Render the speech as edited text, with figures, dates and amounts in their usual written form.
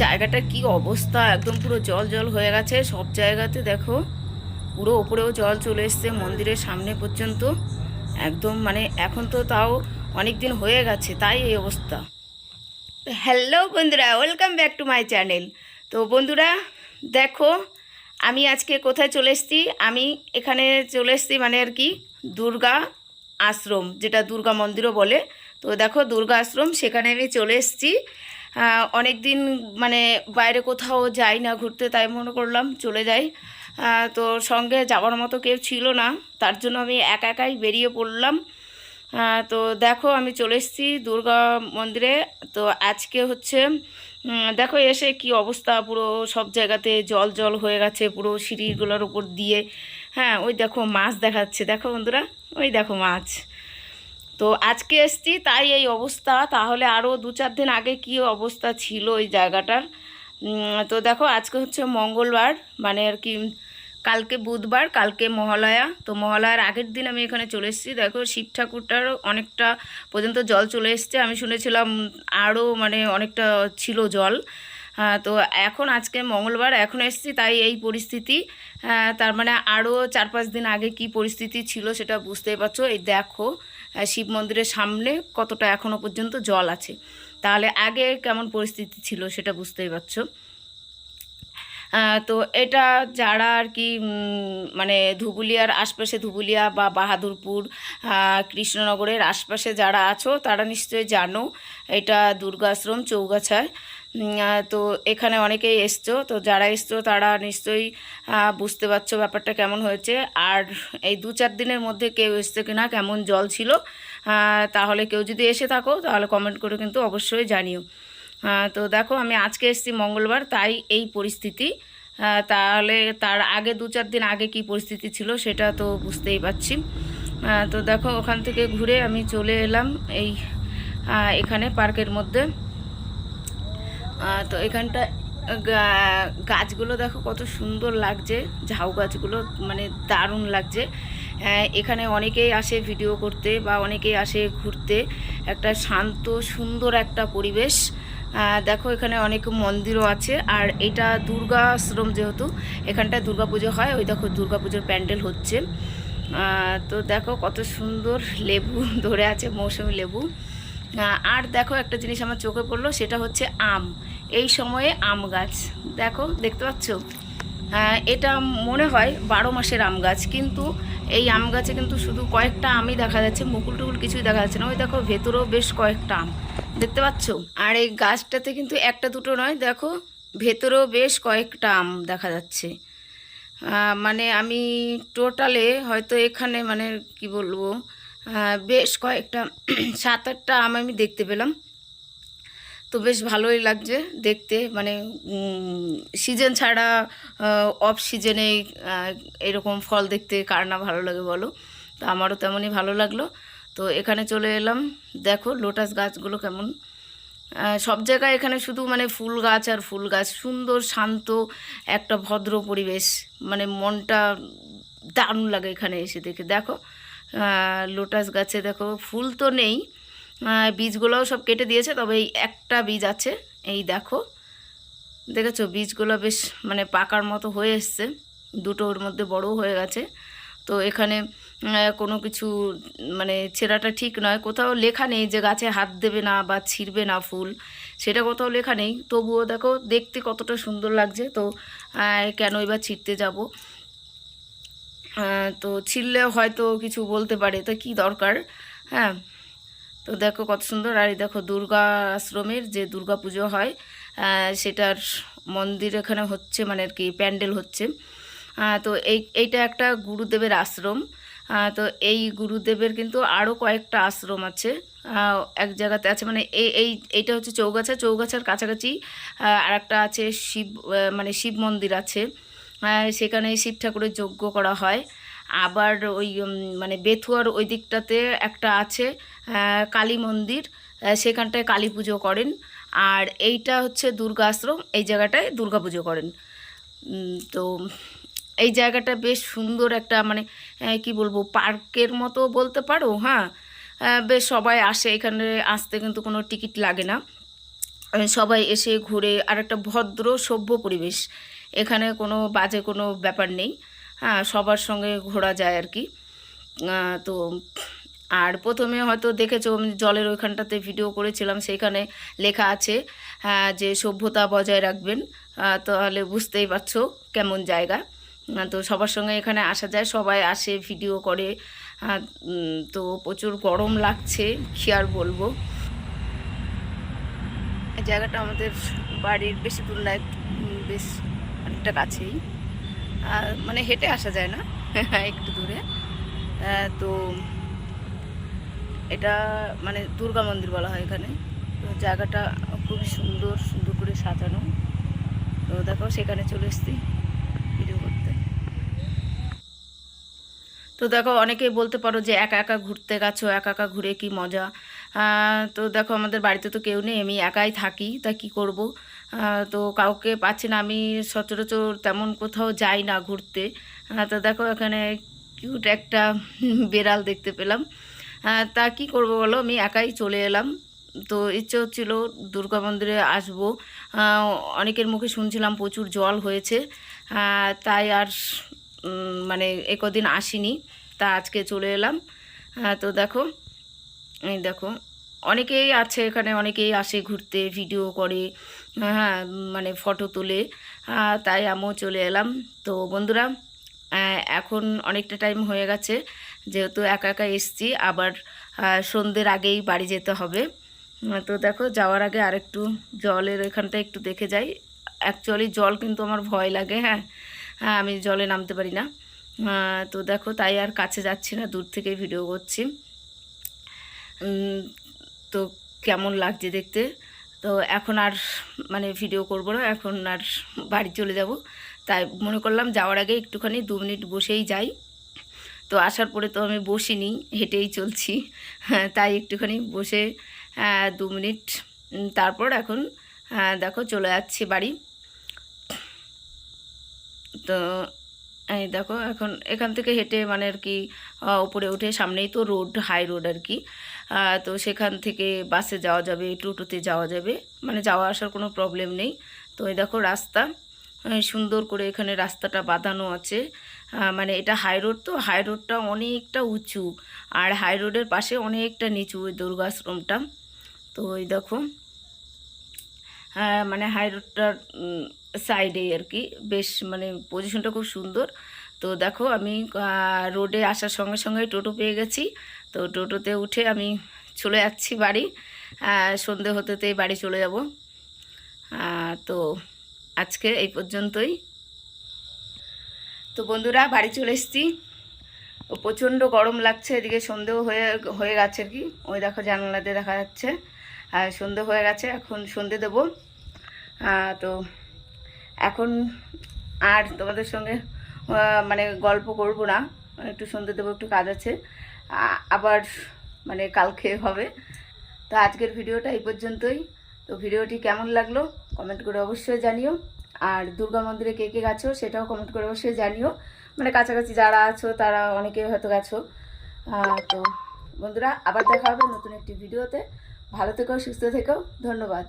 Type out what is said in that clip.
জায়গাটা কি অবস্থা, একদম পুরো জল জল হয়ে গেছে সব জায়গাতে। দেখো পুরো ওপরেও জল চলে এসছে মন্দিরের সামনে পর্যন্ত। একদম মানে এখন তো তাও অনেক দিন হয়ে গেছে, তাই এই অবস্থা। হ্যালো বন্ধুরা, welcome back to my channel. তো বন্ধুরা দেখো, আমি আজকে কোথায় চলে এসেছি। আমি এখানে চলে এসেছি মানে আর কি দুর্গা আশ্রম, যেটা দুর্গা মন্দিরও বলে। তো দেখো দুর্গা আশ্রম, সেখানে আমি চলে এসেছি। অনেক দিন মানে বাইরে কোথাও যাই না ঘুরতে, তাই মনে করলাম চলে যাই। তো সঙ্গে যাওয়ার মতো কেউ ছিল না, তার জন্য আমি একা একাই বেরিয়ে পড়লাম। তো দেখো আমি চলে এসেছি দুর্গা মন্দিরে। তো আজকে হচ্ছে দেখো এসে কি অবস্থা, পুরো সব জায়গাতে জল জল হয়ে গেছে পুরো সিঁড়িগুলোর উপর দিয়ে। হ্যাঁ ওই দেখো মাছ দেখাচ্ছে, দেখো বন্ধুরা, ওই দেখো মাছ। তো আজকে এসছি তাই এই অবস্থা, তাহলে আরও 2-4 দিন আগে কি অবস্থা ছিল ওই জায়গাটার। তো দেখো আজকে হচ্ছে মঙ্গলবার, মানে আর কি কালকে বুধবার, কালকে মহালয়া। তো মহালয়ার আগের দিন আমি এখানে চলে এসেছি। দেখো শিব ঠাকুরটারও অনেকটা পর্যন্ত জল চলে এসছে, আমি শুনেছিলাম আরও মানে অনেকটা ছিল জল। তো এখন আজকে মঙ্গলবার, এখন এসেছি তাই এই পরিস্থিতি। তার মানে আরও 4-5 দিন আগে কি পরিস্থিতি ছিল সেটা বুঝতেই পারছো। এই দেখো শিব মন্দিরের সামনে কতটা এখনও পর্যন্ত জল আছে, তাহলে আগে কেমন পরিস্থিতি ছিল সেটা বুঝতেই পারছো। তো এটা যারা আর কি মানে ধুবুলিয়ার আশপাশে, ধুবুলিয়া বা বাহাদুরপুর, কৃষ্ণনগরের আশপাশে যারা আছো তারা নিশ্চয়ই জানো এটা দুর্গাশ্রম চৌগাছায়। তো এখানে অনেকেই এসছো, তো যারা এসছো তারা নিশ্চয়ই বুঝতে পারছো ব্যাপারটা কেমন হয়েছে। আর এই 2-4 দিনের মধ্যে কেউ এসছে কিনা, কেমন জল ছিল, তাহলে কেউ যদি এসে থাকো তাহলে কমেন্ট করে কিন্তু অবশ্যই জানিও। তো দেখো আমি আজকে এসেছি মঙ্গলবার, তাই এই পরিস্থিতি। তাহলে তার আগে 2-4 দিন আগে কি পরিস্থিতি ছিল সেটা তো বুঝতেই পারছি। তো দেখো ওখান থেকে ঘুরে আমি চলে এলাম এই এখানে পার্কের মধ্যে। তো এখানটা গাছগুলো দেখো কত সুন্দর লাগছে, ঝাউ গাছগুলো মানে দারুণ লাগছে। এখানে অনেকেই আসে ভিডিও করতে বা অনেকেই আসে ঘুরতে, একটা শান্ত সুন্দর একটা পরিবেশ। দেখো এখানে অনেক মন্দিরও আছে, আর এটা দুর্গা আশ্রম যেহেতু এখানটায় দুর্গাপুজো হয়, ওই দেখো দুর্গাপুজোর প্যান্ডেল হচ্ছে। তো দেখো কত সুন্দর লেবু ধরে আছে, মৌসুমি লেবু। আর দেখো একটা জিনিস আমার চোখে পড়লো, সেটা হচ্ছে আম। এই সময়ে আম গাছ দেখো, দেখতে পাচ্ছ। এটা মনে হয় 12 মাসের আম গাছ, কিন্তু এই আম গাছে কিন্তু শুধু কয়েকটা আমই দেখা যাচ্ছে, মুকুল টুকুল কিছুই দেখা যাচ্ছে না। ওই দেখো ভেতরেও বেশ কয়েকটা আম দেখতে পাচ্ছ। আর এই গাছটাতে কিন্তু একটা দুটো নয়, দেখো ভেতরেও বেশ কয়েকটা আম দেখা যাচ্ছে। মানে আমি টোটালে হয়তো এখানে মানে কি বলবো, বেশ কয়েকটা 7-8টা আম আমি দেখতে পেলাম। তো বেশ ভালোই লাগছে দেখতে, মানে সিজন ছাড়া অফ সিজনে এরকম ফল দেখতে কার না ভালো লাগে বলো। তো আমারও তেমনই ভালো লাগলো। তো এখানে চলে এলাম, দেখো লোটাস গাছগুলো কেমন। সব জায়গায় এখানে শুধু মানে ফুল গাছ আর ফুল গাছ, সুন্দর শান্ত একটা ভদ্র পরিবেশ, মানে মনটা দারুণ লাগে এখানে এসে দেখে। দেখো লোটাস গাছে দেখো ফুল তো নেই, বীজগুলোও সব কেটে দিয়েছে, তবে এই একটা বীজ আছে। এই দেখো দেখেছো বীজগুলো বেশ মানে পাকার মতো হয়ে এসছে, দুটো ওর মধ্যে বড়ও হয়ে গেছে। তো এখানে কোনো কিছু মানে ছেঁড়াটা ঠিক নয়, কোথাও লেখা নেই যে গাছে হাত দেবে না বা ছিঁড়বে না ফুল, সেটা কোথাও লেখা নেই। তবুও দেখো দেখতে কতটা সুন্দর লাগছে। তো কেন এবার ছিঁড়তে যাব, তো ছিঁড়লে হয়তো কিছু বলতে পারে, তো কি দরকার। হ্যাঁ তো দেখো কত সুন্দর। আর এই দেখো দুর্গা আশ্রমের যে দুর্গা পুজো হয় সেটার মন্দির এখানে হচ্ছে, মানে আর কি প্যান্ডেল হচ্ছে। তো এইটা একটা গুরুদেবের আশ্রম। তো এই গুরুদেবের কিন্তু আরও কয়েকটা আশ্রম আছে, এক জায়গাতে আছে, মানে এইটা হচ্ছে চৌগাছার কাছাকাছি আর একটা আছে শিব, মানে শিব মন্দির আছে। সেখানে শিব ঠাকুরের যজ্ঞ করা হয়। আবার ওই মানে বেথুয়ার ওই দিকটাতে একটা আছে কালী মন্দির, সেখানটায় কালী পুজো করেন। আর এইটা হচ্ছে দুর্গা আশ্রম, এই জায়গাটায় দুর্গা পুজো করেন। তো এই জায়গাটা বেশ সুন্দর একটা মানে কি বলবো পার্কের মতো বলতে পারো। হ্যাঁ বেশ সবাই আসে এখানে, আসতে কিন্তু কোনো টিকিট লাগে না। সবাই এসে ঘুরে, আর একটা ভদ্র সভ্য পরিবেশ, এখানে কোনো বাজে কোনো ব্যাপার নেই। হ্যাঁ, সবার সঙ্গে ঘোরা যায় আর কি। তো আর প্রথমে হয়তো দেখেছো আমি জলের ওইখানটাতে ভিডিও করেছিলাম, সেইখানে লেখা আছে যে সভ্যতা বজায় রাখবেন। তাহলে বুঝতেই পারছো কেমন জায়গা। তো সবার সঙ্গে এখানে আসা যায়, সবাই আসে ভিডিও করে। তো প্রচুর গরম লাগছে, কী আর বলবো। এই জায়গাটা আমাদের বাড়ির বেশি দূর না, বেশ অনেকটা কাছেই, মানে হেঁটে আসা যায় না একটু দূরে। তো এটা মানে দুর্গা মন্দির বলা হয় এখানে। তো জায়গাটা খুবই সুন্দর সুন্দর করে সাজানো। তো দেখো সেখানে চলে এসেছি ভিডিও করতে। তো দেখো অনেকেই বলতে পারো যে একা একা ঘুরতে গেছো, একা একা ঘুরে কি মজা। তো দেখো আমাদের বাড়িতে তো কেউ নেই, আমি একাই থাকি, তা কি করব। তো কাউকে পাচ্ছি না, আমি সচরাচর তেমন কোথাও যাই না ঘুরতে। তো দেখো এখানে কিউট একটা বেড়াল দেখতে পেলাম। তা কি করব বলো, আমি একাই চলে এলাম। তো ইচ্ছে হচ্ছিল দুর্গা মন্দিরে আসবো। অনেকের মুখে শুনছিলাম প্রচুর জল হয়েছে, তাই আর মানে এ কদিন আসিনি, তা আজকে চলে এলাম। তো দেখো এই দেখো অনেকেই আছে এখানে, অনেকেই আসে ঘুরতে, ভিডিও করে, হ্যাঁ মানে ফটো তোলে। তাই আমিও চলে এলাম। তো বন্ধুরা, এখন অনেকটা টাইম হয়ে গেছে, যেহেতু একা একা এসছি, আবার সন্ধ্যের আগেই বাড়ি যেতে হবে। তো দেখো যাওয়ার আগে আরেকটু জলের এখানটা একটু দেখে যাই। অ্যাকচুয়ালি জল কিন্তু আমার ভয় লাগে, হ্যাঁ হ্যাঁ আমি জলে নামতে পারি না। তো দেখো তাই আর কাছে যাচ্ছি না, দূর থেকে ভিডিও করছি। তো কেমন লাগছে দেখতে। তো এখন আর মানে ভিডিও করব না, এখন আর বাড়ি চলে যাব। তাই মনে করলাম যাওয়ার আগে একটুখানি 2 মিনিট বসেই যাই। তো আসার পরে তো আমি বসিনি, হেঁটেই চলছি। হ্যাঁ, তাই একটুখানি বসে 2 মিনিট, তারপর এখন দেখো চলে যাচ্ছি বাড়ি। তো এই দেখো এখন এখান থেকে হেঁটে মানে আর কি উপরে উঠে, সামনেই তো রোড, হাই রোড আর কি। তো সেখান থেকে বাসে যাওয়া যাবে, টোটোতে যাওয়া যাবে, মানে যাওয়া আসার কোনো প্রবলেম নেই। তো এই দেখো রাস্তা সুন্দর করে এখানে রাস্তাটা বাঁধানো আছে। মানে এটা হাই রোড, তো হাই রোডটা অনেকটা উঁচু, আর হাই রোডের পাশে অনেকটা নিচু ওই দুর্গাশ্রমটা। তো ওই দেখো মানে হাই রোডটার সাইডেই আর কি, বেশ মানে পজিশনটা খুব সুন্দর। তো দেখো আমি রোডে আসার সঙ্গে সঙ্গে টোটো পেয়ে গেছি। তো টোটোতে উঠে আমি চলে যাচ্ছি বাড়ি। সন্ধে হতেতেই বাড়ি চলে যাব। তো আজকে এই পর্যন্তই। তো বন্ধুরা বাড়ি চলে এসেছি, প্রচণ্ড গরম লাগছে, এদিকে সন্ধেও হয়ে হয়ে গেছে আর কি। ওই দেখো জানালাতে দেখা যাচ্ছে সন্ধে হয়ে গেছে, এখন সন্ধে দেবো। তো এখন আর তোমাদের সঙ্গে মানে গল্প করব না, একটু সন্ধে দেবো, একটু কাজ আছে, আবার মানে কালকে হবে। তো আজকের ভিডিওটা এই পর্যন্তই। তো ভিডিওটি কেমন লাগলো কমেন্ট করে অবশ্যই জানিও, আর দুর্গা মন্দিরে কে কে গেছো সেটাও কমেন্ট করে অবশ্যই জানিও। মানে কাছাকাছি যারা আছো তারা অনেকে হয়তো গেছো। তো বন্ধুরা আবার দেখা হবে নতুন একটি ভিডিওতে। ভালো থেকো, সুস্থ থেকো, ধন্যবাদ।